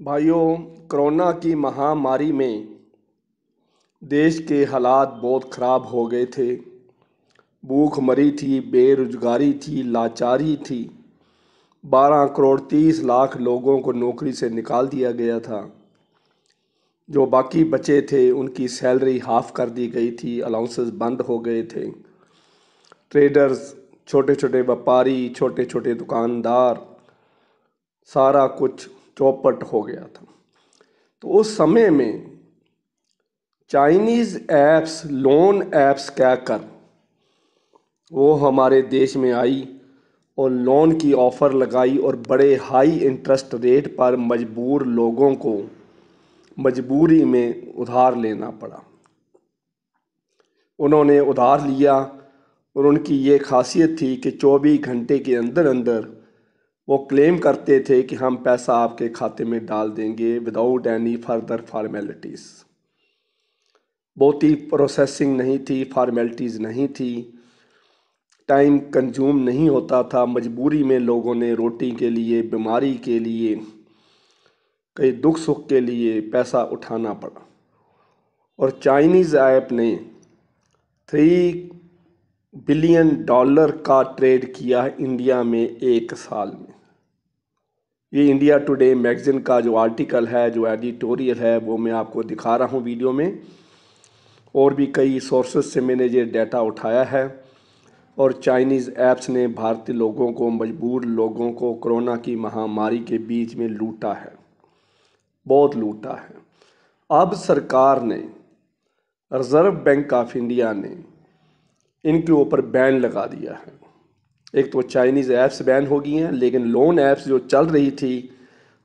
भाइयों, कोरोना की महामारी में देश के हालात बहुत ख़राब हो गए थे। भूखमरी थी, बेरोजगारी थी, लाचारी थी। 12 करोड़ 30 लाख लोगों को नौकरी से निकाल दिया गया था। जो बाकी बचे थे उनकी सैलरी हाफ कर दी गई थी, अलाउंसेस बंद हो गए थे। ट्रेडर्स, छोटे छोटे व्यापारी, छोटे छोटे दुकानदार, सारा कुछ चौपट हो गया था। तो उस समय में चाइनीज़ ऐप्स, लोन ऐप्स कहकर वो हमारे देश में आई और लोन की ऑफ़र लगाई और बड़े हाई इंटरेस्ट रेट पर मजबूर लोगों को मजबूरी में उधार लेना पड़ा। उन्होंने उधार लिया और उनकी ये खासियत थी कि 24 घंटे के अंदर अंदर वो क्लेम करते थे कि हम पैसा आपके खाते में डाल देंगे विदाउट एनी फर्दर फॉर्मेलिटीज़। बहुती प्रोसेसिंग नहीं थी, फॉर्मेलिटीज़ नहीं थी, टाइम कंज्यूम नहीं होता था। मजबूरी में लोगों ने रोटी के लिए, बीमारी के लिए, कई दुख सुख के लिए पैसा उठाना पड़ा। और चाइनीज़ ऐप ने $3 बिलियन का ट्रेड किया इंडिया में एक साल में। ये इंडिया टुडे मैगज़ीन का जो आर्टिकल है, जो एडिटोरियल है, वो मैं आपको दिखा रहा हूँ वीडियो में। और भी कई सोर्सेज से मैंने ये डाटा उठाया है। और चाइनीज़ ऐप्स ने भारतीय लोगों को, मजबूर लोगों को कोरोना की महामारी के बीच में लूटा है, बहुत लूटा है। अब सरकार ने, रिज़र्व बैंक ऑफ इंडिया ने इनके ऊपर बैन लगा दिया है। एक तो चाइनीज़ ऐप्स बैन हो गई हैं, लेकिन लोन ऐप्स जो चल रही थी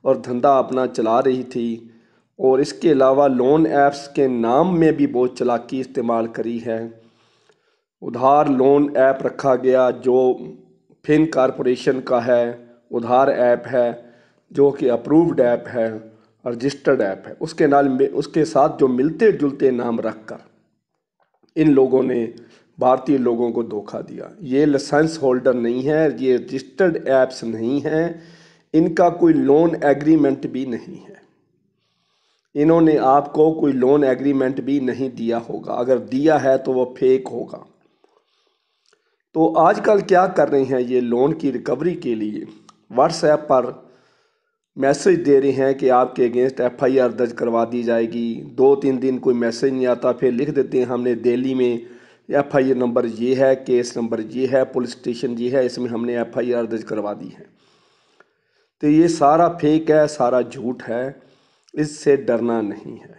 और धंधा अपना चला रही थी, और इसके अलावा लोन ऐप्स के नाम में भी बहुत चालाकी इस्तेमाल करी है। उधार लोन ऐप रखा गया जो फिन कॉरपोरेशन का है, उधार ऐप है, जो कि अप्रूव्ड ऐप है, रजिस्टर्ड ऐप है। उसके साथ जो मिलते जुलते नाम रखकर इन लोगों ने भारतीय लोगों को धोखा दिया। ये लाइसेंस होल्डर नहीं है, ये रजिस्टर्ड ऐप्स नहीं हैं, इनका कोई लोन एग्रीमेंट भी नहीं है। इन्होंने आपको कोई लोन एग्रीमेंट भी नहीं दिया होगा, अगर दिया है तो वो फेक होगा। तो आजकल क्या कर रहे हैं, ये लोन की रिकवरी के लिए व्हाट्सएप पर मैसेज दे रहे हैं कि आपके अगेंस्ट एफआईआर दर्ज करवा दी जाएगी। 2-3 दिन कोई मैसेज नहीं आता, फिर लिख देते हैं हमने दिल्ली में एफआईआर नंबर ये है, केस नंबर ये है, पुलिस स्टेशन ये है, इसमें हमने एफआईआर दर्ज करवा दी है। तो ये सारा फेक है, सारा झूठ है, इससे डरना नहीं है।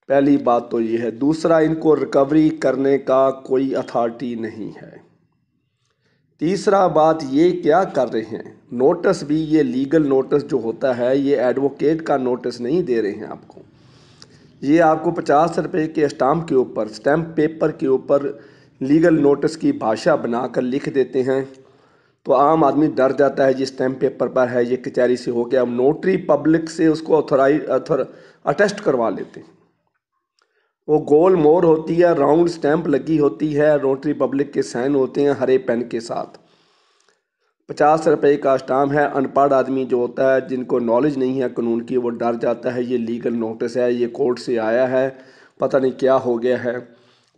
पहली बात तो ये है। दूसरा, इनको रिकवरी करने का कोई अथॉरिटी नहीं है। तीसरा बात, ये क्या कर रहे हैं, नोटिस भी, ये लीगल नोटिस जो होता है, ये एडवोकेट का नोटिस नहीं दे रहे हैं आपको। ये आपको 50 रुपये के स्टाम्प के ऊपर, स्टैम्प पेपर के ऊपर लीगल नोटिस की भाषा बनाकर लिख देते हैं। तो आम आदमी डर जाता है, ये स्टैम्प पेपर पर है, ये कचहरी से हो गया। अब नोटरी पब्लिक से उसको अटेस्ट करवा लेते हैं। वो गोल मोहर होती है, राउंड स्टैंप लगी होती है, नोटरी पब्लिक के साइन होते हैं हरे पेन के साथ। 50 रुपये का स्टाम्प है। अनपढ़ आदमी जो होता है, जिनको नॉलेज नहीं है कानून की, वो डर जाता है, ये लीगल नोटिस है, ये कोर्ट से आया है, पता नहीं क्या हो गया है।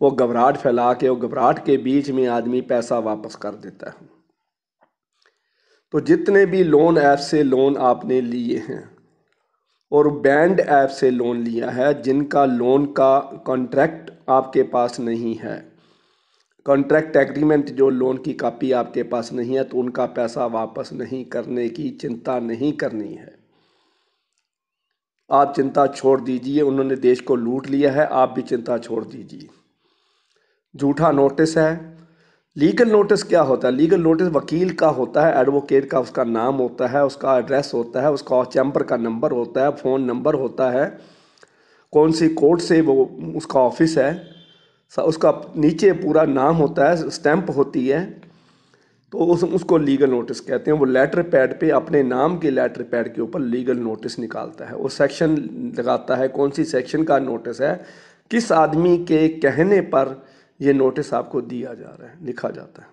वो घबराहट फैला के, वो घबराहट के बीच में आदमी पैसा वापस कर देता है। तो जितने भी लोन ऐप से लोन आपने लिए हैं और बैंड ऐप से लोन लिया है, जिनका लोन का कॉन्ट्रैक्ट आपके पास नहीं है, कॉन्ट्रैक्ट एग्रीमेंट, जो लोन की कॉपी आपके पास नहीं है, तो उनका पैसा वापस नहीं करने की चिंता नहीं करनी है। आप चिंता छोड़ दीजिए, उन्होंने देश को लूट लिया है, आप भी चिंता छोड़ दीजिए। झूठा नोटिस है। लीगल नोटिस क्या होता है? लीगल नोटिस वकील का होता है, एडवोकेट का उसका नाम होता है, उसका एड्रेस होता है, उसका चैम्बर का नंबर होता है, फ़ोन नंबर होता है, कौन सी कोर्ट से वो उसका ऑफिस है, उसका नीचे पूरा नाम होता है, स्टैंप होती है। तो उसको लीगल नोटिस कहते हैं। वो लेटर पैड पे, अपने नाम के लेटर पैड के ऊपर लीगल नोटिस निकालता है, वो सेक्शन लगाता है, कौन सी सेक्शन का नोटिस है, किस आदमी के कहने पर ये नोटिस आपको दिया जा रहा है, लिखा जाता है।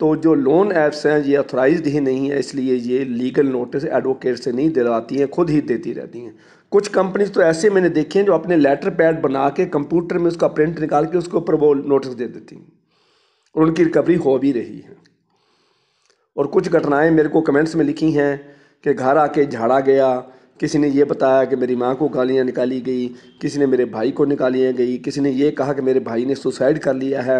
तो जो लोन ऐप्स हैं ये ऑथराइज्ड ही नहीं है, इसलिए ये लीगल नोटिस एडवोकेट से नहीं दिलवाती हैं, खुद ही देती रहती हैं। कुछ कंपनीज तो ऐसे मैंने देखे हैं जो अपने लेटर पैड बना के कंप्यूटर में उसका प्रिंट निकाल के उसके ऊपर वो नोटिस दे देती हैं और उनकी रिकवरी हो भी रही है। और कुछ घटनाएं मेरे को कमेंट्स में लिखी हैं कि घर आके झाड़ा गया, किसी ने ये बताया कि मेरी माँ को गालियाँ निकाली गई, किसी ने मेरे भाई को निकाली गई, किसी ने ये कहा कि मेरे भाई ने सुसाइड कर लिया है।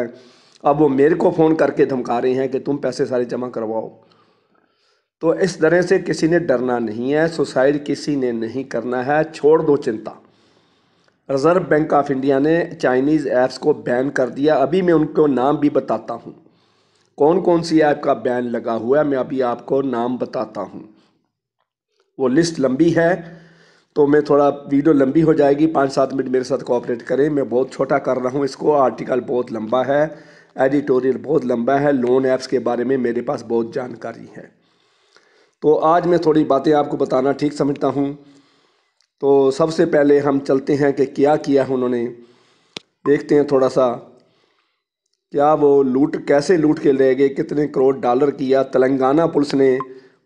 अब वो मेरे को फ़ोन करके धमका रहे हैं कि तुम पैसे सारे जमा करवाओ। तो इस तरह से किसी ने डरना नहीं है, सुसाइड किसी ने नहीं करना है, छोड़ दो चिंता। रिज़र्व बैंक ऑफ इंडिया ने चाइनीज़ ऐप्स को बैन कर दिया। अभी मैं उनको नाम भी बताता हूँ, कौन कौन सी ऐप का बैन लगा हुआ है, मैं अभी आपको नाम बताता हूँ। वो लिस्ट लंबी है तो मैं थोड़ा वीडियो लंबी हो जाएगी, 5-7 मिनट मेरे साथ कोऑपरेट करें। मैं बहुत छोटा कर रहा हूँ इसको, आर्टिकल बहुत लंबा है, एडिटोरियल बहुत लंबा है, लोन ऐप्स के बारे में मेरे पास बहुत जानकारी है। तो आज मैं थोड़ी बातें आपको बताना ठीक समझता हूँ। तो सबसे पहले हम चलते हैं कि क्या किया है उन्होंने, देखते हैं थोड़ा सा क्या वो कैसे लूट के ले गए, कितने करोड़ डॉलर किया। तेलंगाना पुलिस ने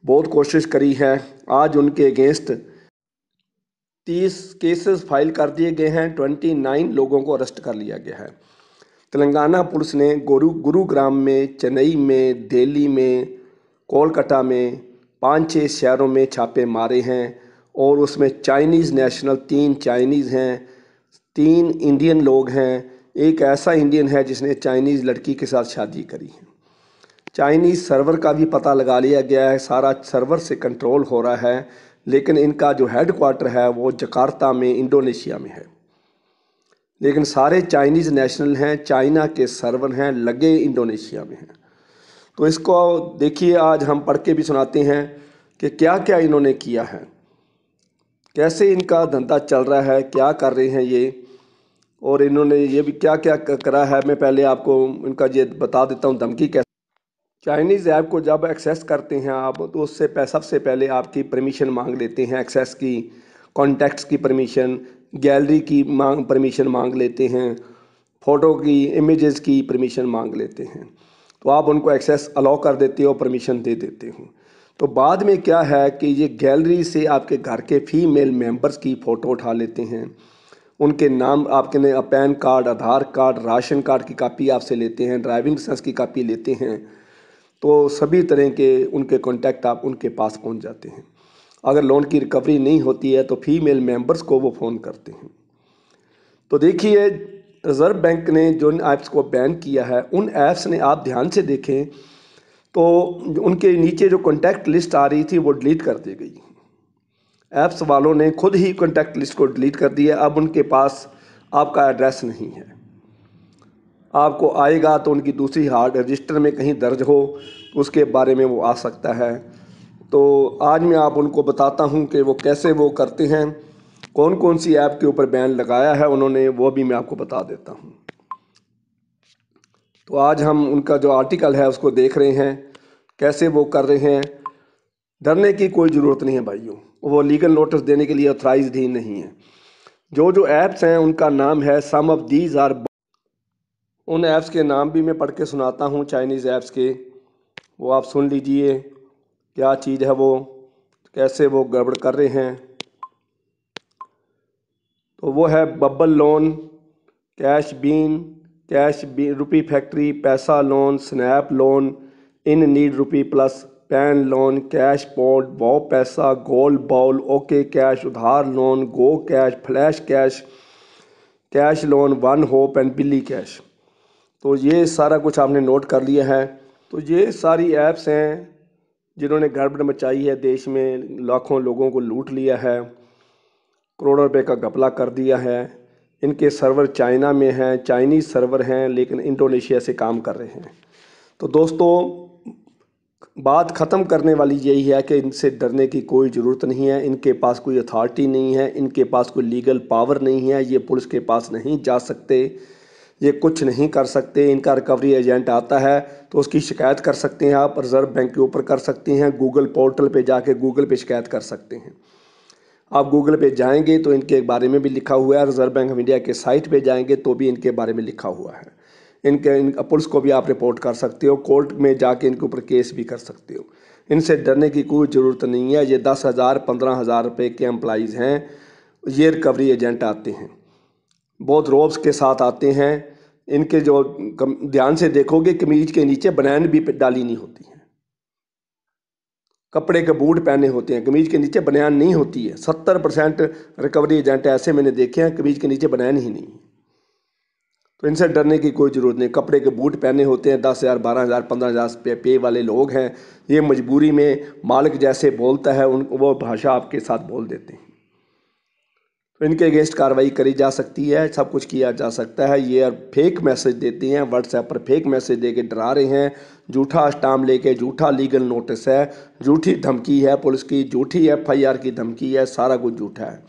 बहुत कोशिश करी है, आज उनके अगेंस्ट 30 केसेस फाइल कर दिए गए हैं, 29 लोगों को अरेस्ट कर लिया गया है। तेलंगाना पुलिस ने गुरुग्राम में, चेन्नई में, दिल्ली में, कोलकाता में 5-6 शहरों में छापे मारे हैं और उसमें चाइनीज़ नेशनल 3 चाइनीज़ हैं, 3 इंडियन लोग हैं, एक ऐसा इंडियन है जिसने चाइनीज़ लड़की के साथ शादी करी है। चाइनीज़ सर्वर का भी पता लगा लिया गया है, सारा सर्वर से कंट्रोल हो रहा है, लेकिन इनका जो हेड क्वार्टर है वो जकार्ता में इंडोनेशिया में है। लेकिन सारे चाइनीज़ नेशनल हैं, चाइना के सर्वर हैं, लगे इंडोनेशिया में हैं। तो इसको देखिए, आज हम पढ़ के भी सुनाते हैं कि क्या क्या इन्होंने किया है, कैसे इनका धंधा चल रहा है, क्या कर रहे हैं ये, और इन्होंने ये भी क्या क्या करा है। मैं पहले आपको इनका ये बता देता हूँ धमकी कैसे। चाइनीज़ ऐप को जब एक्सेस करते हैं आप, तो उससे सबसे पहले आपकी परमिशन मांग लेते हैं, एक्सेस की, कॉन्टैक्ट्स की परमिशन, गैलरी की परमिशन मांग लेते हैं, फ़ोटो की, इमेजेस की परमिशन मांग लेते हैं। तो आप उनको एक्सेस अलाउ कर देते हो, परमिशन दे देते हो। तो बाद में क्या है कि ये गैलरी से आपके घर के फीमेल मेंबर्स की फ़ोटो उठा लेते हैं, उनके नाम, आपके ने पैन कार्ड, आधार कार्ड, राशन कार्ड की कापी आपसे लेते हैं, ड्राइविंग लाइसेंस की कापी लेते हैं। तो सभी तरह के उनके कॉन्टैक्ट आप उनके पास पहुंच जाते हैं। अगर लोन की रिकवरी नहीं होती है तो फीमेल मेंबर्स को वो फ़ोन करते हैं। तो देखिए, रिज़र्व बैंक ने जो इन ऐप्स को बैन किया है, उन ऐप्स ने, आप ध्यान से देखें तो उनके नीचे जो कॉन्टैक्ट लिस्ट आ रही थी वो डिलीट कर दी गई। ऐप्स वालों ने खुद ही कॉन्टैक्ट लिस्ट को डिलीट कर दिया। अब उनके पास आपका एड्रेस नहीं है, आपको आएगा तो उनकी दूसरी हार्ड रजिस्टर में कहीं दर्ज हो, उसके बारे में वो आ सकता है। तो आज मैं आप उनको बताता हूँ कि वो कैसे वो करते हैं, कौन कौन सी ऐप के ऊपर बैन लगाया है उन्होंने, वो भी मैं आपको बता देता हूँ। तो आज हम उनका जो आर्टिकल है उसको देख रहे हैं, कैसे वो कर रहे हैं। डरने की कोई ज़रूरत नहीं है भाइयों, वो लीगल नोटिस देने के लिए ऑथराइज्ड ही नहीं है। जो जो ऐप्स हैं उनका नाम है, सम ऑफ दीज आर, उन ऐप्स के नाम भी मैं पढ़ के सुनाता हूँ चाइनीज़ ऐप्स के, वो आप सुन लीजिए क्या चीज़ है वो, कैसे वो गड़बड़ कर रहे हैं। तो वो है bubble loan, cash bean rupee factory, Paisa loan, snap loan, in need rupee plus, pan loan, cash port, वो पैसा, gold ball, okay cash, Udhaar loan, go cash, flash cash, cash loan, one hope and बिल्ली cash. तो ये सारा कुछ आपने note कर लिया है। तो ये सारी ऐप्स हैं जिन्होंने गड़बड़ मचाई है, देश में लाखों लोगों को लूट लिया है, करोड़ों रुपए का घपला कर दिया है। इनके सर्वर चाइना में हैं, चाइनीज़ सर्वर हैं, लेकिन इंडोनेशिया से काम कर रहे हैं। तो दोस्तों, बात ख़त्म करने वाली यही है कि इनसे डरने की कोई ज़रूरत नहीं है। इनके पास कोई अथॉरिटी नहीं है, इनके पास कोई लीगल पावर नहीं है, ये पुलिस के पास नहीं जा सकते, ये कुछ नहीं कर सकते। इनका रिकवरी एजेंट आता है तो उसकी शिकायत कर सकते हैं आप, रिज़र्व बैंक के ऊपर कर सकते हैं, गूगल पोर्टल पे जाके गूगल पे शिकायत कर सकते हैं। आप गूगल पे जाएंगे तो इनके बारे में भी लिखा हुआ है, रिज़र्व बैंक ऑफ इंडिया के साइट पे जाएंगे तो भी इनके बारे में लिखा हुआ है। इन पुलिस को भी आप रिपोर्ट कर सकते हो, कोर्ट में जाके इनके ऊपर केस भी कर सकते हो। इनसे डरने की कोई ज़रूरत नहीं है। ये 10,000 15,000 रुपये के एम्प्लॉइज़ हैं। ये रिकवरी एजेंट आते हैं, बहुत रोब्स के साथ आते हैं। इनके जो ध्यान से देखोगे कमीज के नीचे बनैन भी डाली नहीं होती है, कपड़े के बूट पहने होते हैं, कमीज के नीचे बनैन नहीं होती है। 70% रिकवरी एजेंट ऐसे मैंने देखे हैं कमीज के नीचे बनैन ही नहीं है। तो इनसे डरने की कोई ज़रूरत नहीं। कपड़े के बूट पहने होते हैं, 10,000 12,000 15,000 पे वाले लोग हैं। ये मजबूरी में मालिक जैसे बोलता है उन वो भाषा आपके साथ बोल देते हैं। तो इनके अगेंस्ट कार्रवाई करी जा सकती है, सब कुछ किया जा सकता है। ये फेक मैसेज देते हैं, व्हाट्सएप पर फेक मैसेज दे के डरा रहे हैं, झूठा स्टाम्प लेके, झूठा लीगल नोटिस है, झूठी धमकी है, पुलिस की झूठी FIR की धमकी है, सारा कुछ झूठा है।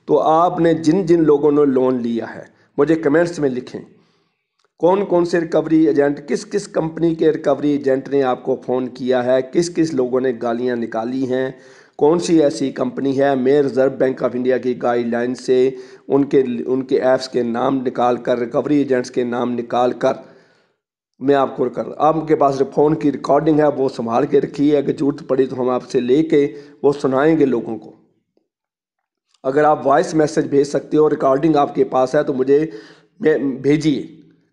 तो आपने जिन जिन लोगों ने लोन लिया है मुझे कमेंट्स में लिखें, कौन कौन से रिकवरी एजेंट, किस किस कंपनी के रिकवरी एजेंट ने आपको फ़ोन किया है, किस किस लोगों ने गालियां निकाली हैं, कौन सी ऐसी कंपनी है। मैं रिज़र्व बैंक ऑफ इंडिया की गाइडलाइन से उनके ऐप्स के नाम निकाल कर, रिकवरी एजेंट्स के नाम निकाल कर मैं आपको कर, आपके पास फ़ोन की रिकॉर्डिंग है वो संभाल के रखी है कि ज़रूरत पड़ी तो हम आपसे लेके वो सुनाएंगे लोगों को। अगर आप वॉइस मैसेज भेज सकते हो, रिकॉर्डिंग आपके पास है तो मुझे भेजिए,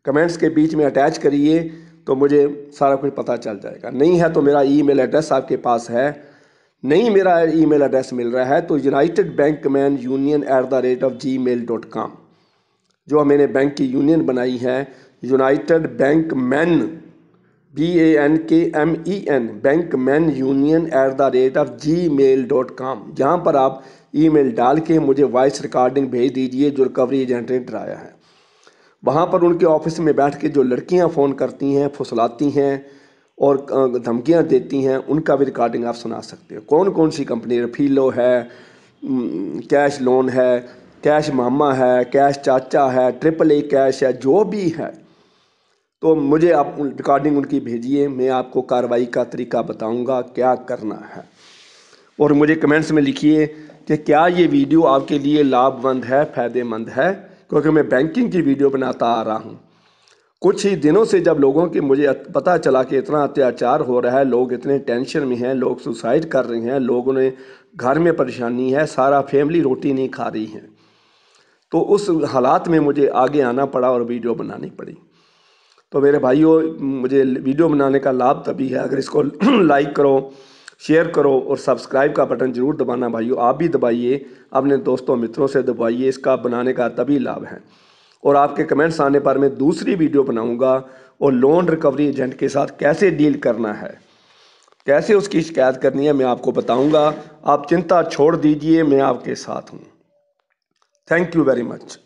कमेंट्स के बीच में अटैच करिए तो मुझे सारा कुछ पता चल जाएगा। नहीं है तो मेरा ईमेल एड्रेस आपके पास है, नहीं मेरा ईमेल एड्रेस मिल रहा है तो unitedbankmanunion@gmail.com, जो मैंने बैंक की यूनियन बनाई है, United bank man BANKMEN bankmanunion@gmail.com, जहाँ पर आप ईमेल डाल के मुझे वॉइस रिकॉर्डिंग भेज दीजिए जो रिकवरी एजेंट ने डराया है। वहाँ पर उनके ऑफिस में बैठ के जो लड़कियाँ फ़ोन करती हैं, फुसलाती हैं और धमकियाँ देती हैं, उनका भी रिकॉर्डिंग आप सुना सकते हो। कौन कौन सी कंपनी, रफीलो है, कैश लोन है, कैश मामा है, कैश चाचा है, AAA कैश है, जो भी है, तो मुझे आप रिकॉर्डिंग उनकी भेजिए, मैं आपको कार्रवाई का तरीका बताऊंगा क्या करना है। और मुझे कमेंट्स में लिखिए कि क्या ये वीडियो आपके लिए लाभवंद है, फ़ायदेमंद है, क्योंकि मैं बैंकिंग की वीडियो बनाता आ रहा हूँ। कुछ ही दिनों से जब लोगों के मुझे पता चला कि इतना अत्याचार हो रहा है, लोग इतने टेंशन में हैं, लोग सुसाइड कर रहे हैं, लोगों ने घर में परेशानी है, सारा फैमिली रोटी नहीं खा रही है, तो उस हालात में मुझे आगे आना पड़ा और वीडियो बनानी पड़ी। तो मेरे भाइयों, मुझे वीडियो बनाने का लाभ तभी है अगर इसको लाइक करो, शेयर करो और सब्सक्राइब का बटन ज़रूर दबाना भाइयों। आप भी दबाइए, अपने दोस्तों मित्रों से दबाइए, इसका बनाने का तभी लाभ है। और आपके कमेंट्स आने पर मैं दूसरी वीडियो बनाऊंगा और लोन रिकवरी एजेंट के साथ कैसे डील करना है, कैसे उसकी शिकायत करनी है, मैं आपको बताऊंगा। आप चिंता छोड़ दीजिए, मैं आपके साथ हूँ। Thank you very much.